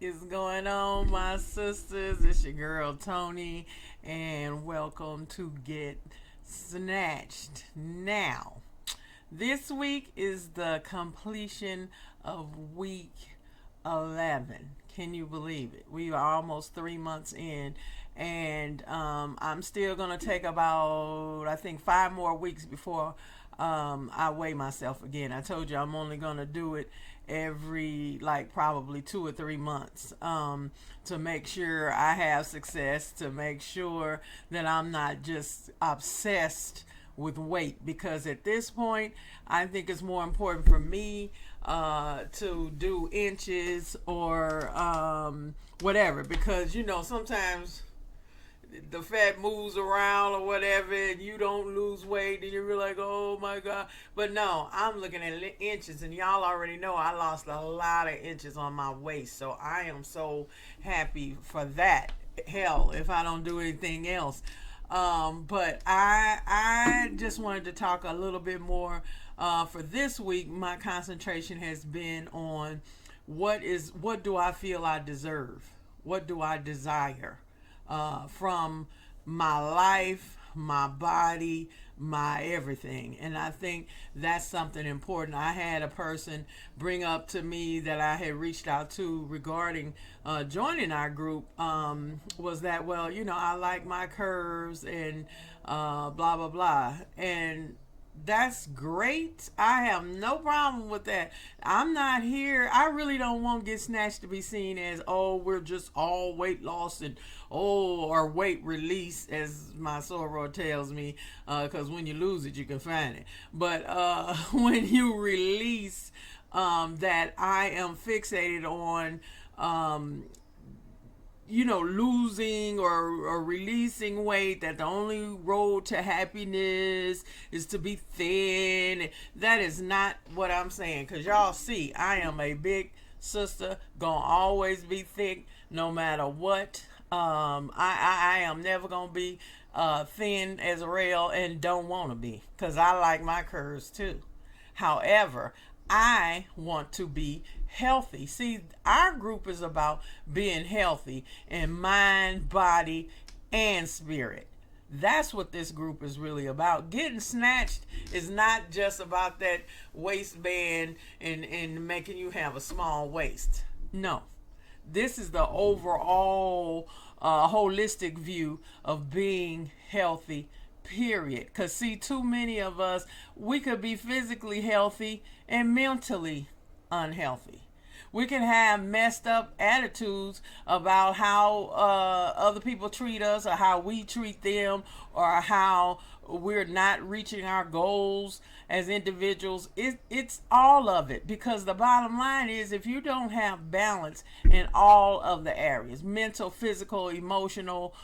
is going on, my sisters? It's your girl Toni, and welcome to Get Snatched. Now, this week is the completion of week 11. Can you believe it? We are almost 3 months in, and I'm still going to take about, I think, 5 more weeks before I weigh myself again. I told you I'm only going to do it every, like, probably 2 or 3 months, to make sure I have success, to make sure that I'm not just obsessed with weight, because at this point I think it's more important for me to do inches or whatever, because sometimes the fat moves around or whatever and you don't lose weight and you're like, oh my god. But no, I'm looking at inches, and y'all already know I lost a lot of inches on my waist, so I am so happy for that. Hell, if I don't do anything else. But I just wanted to talk a little bit more. For this week, my concentration has been on what do I feel I deserve? What do I desire from my life, my body, my everything? And I think that's something important. I had a person bring up to me that I had reached out to regarding joining our group, was that, well, I like my curves and blah blah blah, and that's great. I have no problem with that. I'm not here. I really don't want Get Snatched to be seen as, oh, we're just all weight loss and, oh, or weight release, as my soror tells me, because when you lose it, you can find it. But when you release, that I am fixated on, losing or releasing weight, that the only road to happiness is to be thin. That is not what I'm saying, because y'all see I am a big sister, gonna always be thick no matter what. I am never gonna be thin as a rail, and don't want to be, because I like my curves too. However, I want to be healthy. See, our group is about being healthy in mind, body, and spirit. That's what this group is really about. Getting snatched is not just about that waistband and making you have a small waist. No. This is the overall holistic view of being healthy, period. Because, see, too many of us, we could be physically healthy and mentally unhealthy. We can have messed up attitudes about how other people treat us, or how we treat them, or how we're not reaching our goals as individuals. It's all of it, because the bottom line is, if you don't have balance in all of the areas, mental, physical, emotional,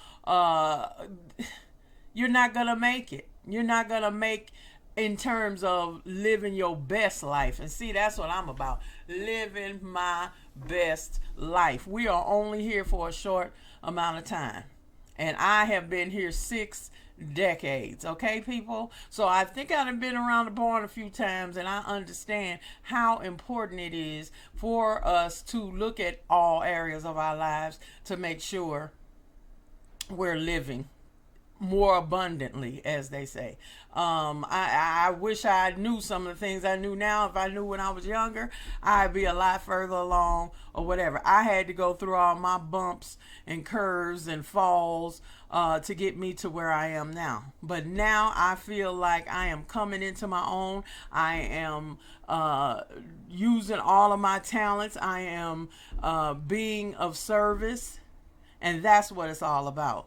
you're not going to make it. You're not going to make in terms of living your best life. And see, that's what I'm about. Living my best life. We are only here for a short amount of time. And I have been here 6 decades, okay, people? So I think I've been around the barn a few times, and I understand how important it is for us to look at all areas of our lives to make sure we're living more abundantly, as they say. I wish I knew some of the things I knew now. If I knew when I was younger, I'd be a lot further along, or whatever. I had to go through all my bumps and curves and falls to get me to where I am now. But now I feel like I am coming into my own. I am using all of my talents. I am being of service, and that's what it's all about.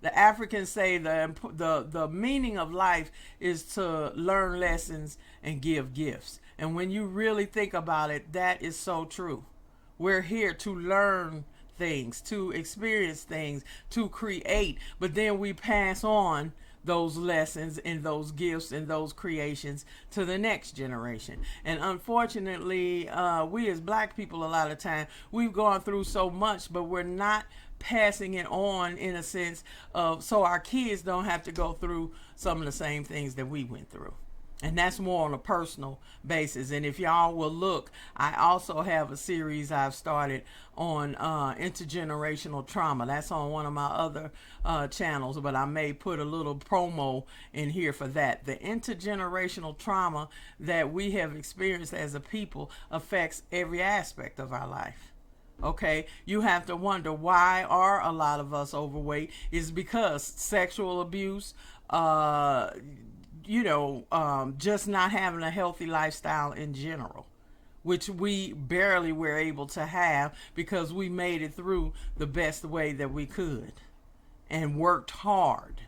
The Africans say the meaning of life is to learn lessons and give gifts. And when you really think about it, that is so true. We're here to learn things, to experience things, to create, but then we pass on those lessons and those gifts and those creations to the next generation. And unfortunately, we as black people, a lot of time, we've gone through so much, but we're not passing it on, in a sense of, so our kids don't have to go through some of the same things that we went through. And that's more on a personal basis. And if y'all will look, I also have a series I've started on intergenerational trauma. That's on one of my other channels, but I may put a little promo in here for that. The intergenerational trauma that we have experienced as a people affects every aspect of our life. Okay, you have to wonder, why are a lot of us overweight? Is because sexual abuse, just not having a healthy lifestyle in general, which we barely were able to have because we made it through the best way that we could and worked hard.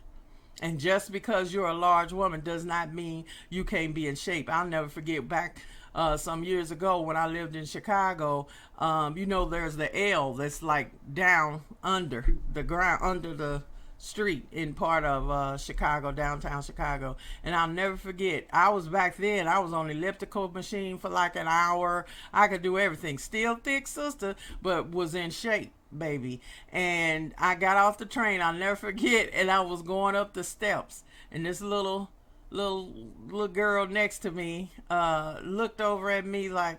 And just because you're a large woman does not mean you can't be in shape. I'll never forget back some years ago when I lived in Chicago. There's the L that's like down under the ground, under the street in part of Chicago, downtown Chicago. And I'll never forget, I was on the elliptical machine for like an hour. I could do everything. Still thick sister, but was in shape, baby. And I got off the train, I'll never forget, and I was going up the steps, and this little girl next to me looked over at me like,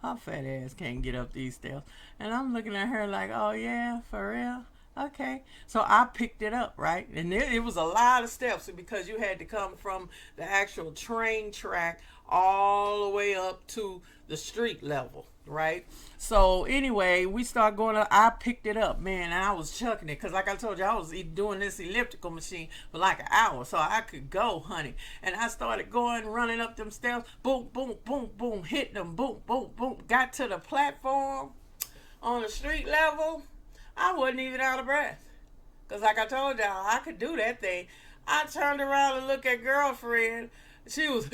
her fat ass can't get up these steps. And I'm looking at her like, oh yeah, for real? Okay. So I picked it up, right? And it was a lot of steps because you had to come from the actual train track all the way up to the street level, right? So anyway, we start going up. I picked it up, man, and I was chucking it because, like I told you, I was doing this elliptical machine for like an hour, so I could go, honey. And I started running up them steps, boom, boom, boom, boom, hitting them, boom, boom, boom. Got to the platform on the street level. I wasn't even out of breath. Because like I told y'all, I could do that thing. I turned around and looked at girlfriend. She was...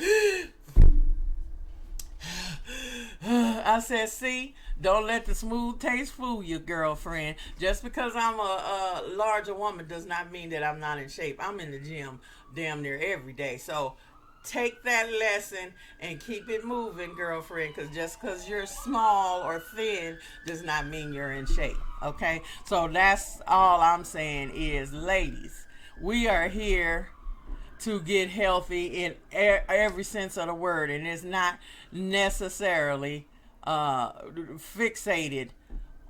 I said, see, don't let the smooth taste fool you, girlfriend. Just because I'm a larger woman does not mean that I'm not in shape. I'm in the gym damn near every day. So take that lesson and keep it moving, girlfriend, because just because you're small or thin does not mean you're in shape. Okay, so that's all I'm saying is, ladies, we are here to get healthy in every sense of the word, and it's not necessarily fixated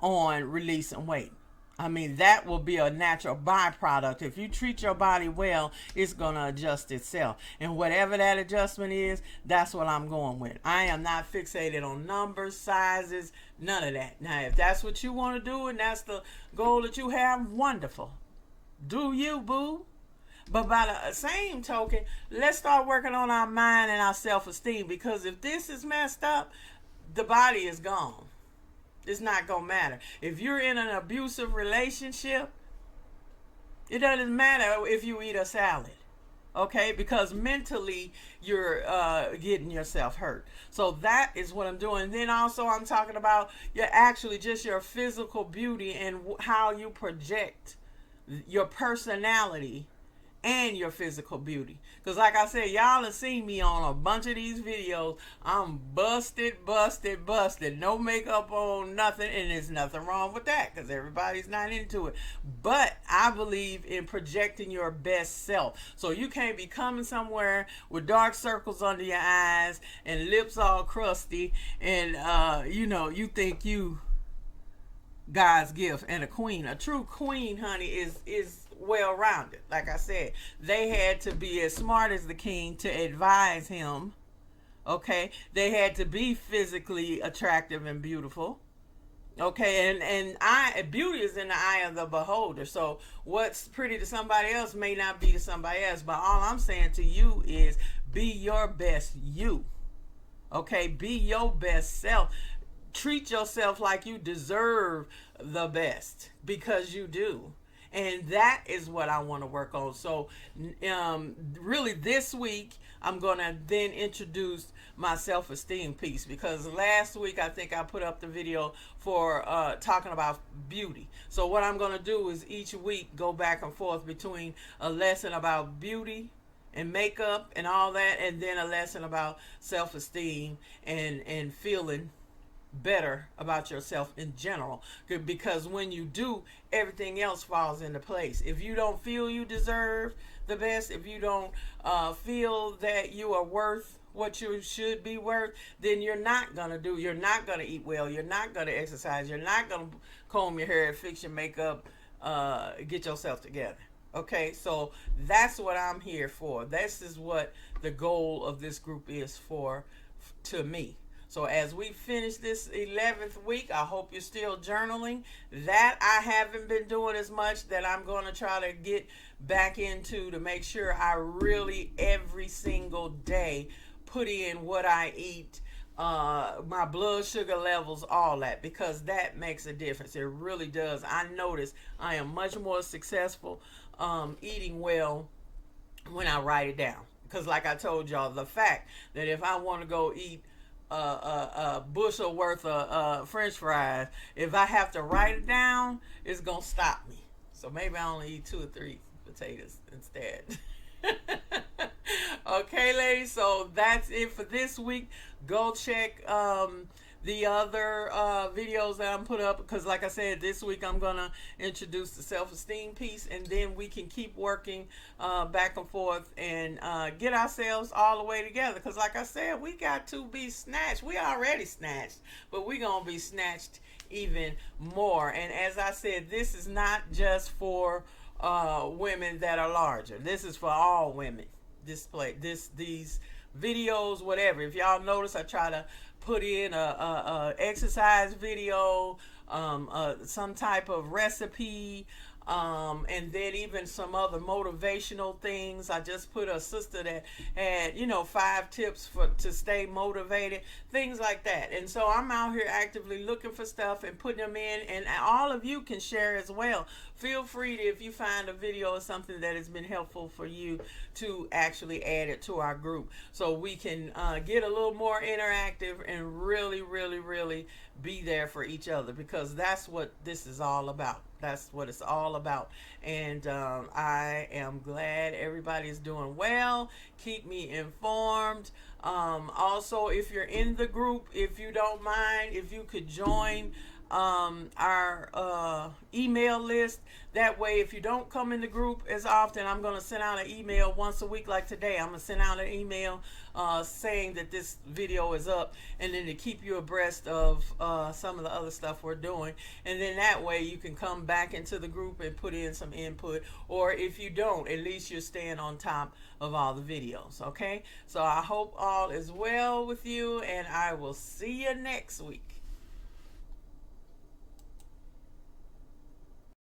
on releasing weight. I mean, that will be a natural byproduct. If you treat your body well, it's going to adjust itself. And whatever that adjustment is, that's what I'm going with. I am not fixated on numbers, sizes, none of that. Now, if that's what you want to do and that's the goal that you have, wonderful. Do you, boo? But by the same token, let's start working on our mind and our self-esteem, because if this is messed up, the body is gone. It's not going to matter. If you're in an abusive relationship, it doesn't matter if you eat a salad, okay? Because mentally, you're getting yourself hurt. So that is what I'm doing. Then also I'm talking about your physical beauty and how you project your personality and your physical beauty. Because like I said, y'all have seen me on a bunch of these videos. I'm busted. No makeup on, nothing. And there's nothing wrong with that because everybody's not into it. But I believe in projecting your best self. So you can't be coming somewhere with dark circles under your eyes and lips all crusty and, you think you God's gift and a queen. A true queen, honey, is well-rounded. Like I said, they had to be as smart as the king to advise him. Okay, they had to be physically attractive and beautiful. Okay, and beauty is in the eye of the beholder. So what's pretty to somebody else may not be to somebody else. But all I'm saying to you is, be your best you. Okay, be your best self. Treat yourself like you deserve the best, because you do. And that is what I want to work on. So really this week, I'm going to then introduce my self-esteem piece, because last week I think I put up the video for talking about beauty. So what I'm going to do is each week go back and forth between a lesson about beauty and makeup and all that, and then a lesson about self-esteem and feeling better about yourself in general, because when you do, everything else falls into place. If you don't feel you deserve the best, if you don't feel that you are worth what you should be worth, then you're not gonna eat well, you're not gonna exercise, you're not gonna comb your hair, fix your makeup, get yourself together. Okay, so that's what I'm here for. This is what the goal of this group is for to me. So as we finish this 11th week, I hope you're still journaling. That I haven't been doing as much, that I'm going to try to get back into, to make sure I really every single day put in what I eat, my blood sugar levels, all that, because that makes a difference. It really does. I notice I am much more successful eating well when I write it down. Because like I told y'all, the fact that if I want to go eat a bushel worth of French fries, if I have to write it down, it's gonna stop me. So maybe I only eat 2 or 3 potatoes instead. Okay, ladies, so that's it for this week. Go check the other videos that I'm put up, because like I said, this week I'm gonna introduce the self-esteem piece, and then we can keep working back and forth and get ourselves all the way together, because like I said, we got to be snatched. We already snatched, but we gonna be snatched even more. And as I said, this is not just for women that are larger. This is for all women. These videos, whatever. If y'all notice, I try to put in a exercise video, some type of recipe, and then even some other motivational things. I just put a sister that had 5 tips to stay motivated, things like that. And so I'm out here actively looking for stuff and putting them in, and all of you can share as well. Feel free to, if you find a video or something that has been helpful for you, to actually add it to our group, so we can get a little more interactive and really be there for each other, because that's what this is all about. That's what it's all about. And I am glad everybody is doing well. Keep me informed. Also, if you're in the group, if you don't mind, if you could join our email list. That way, if you don't come in the group as often, I'm going to send out an email once a week. Like today, I'm going to send out an email saying that this video is up, and then to keep you abreast of some of the other stuff we're doing. And then that way you can come back into the group and put in some input, or if you don't, at least you're staying on top of all the videos. Okay, so I hope all is well with you, and I will see you next week.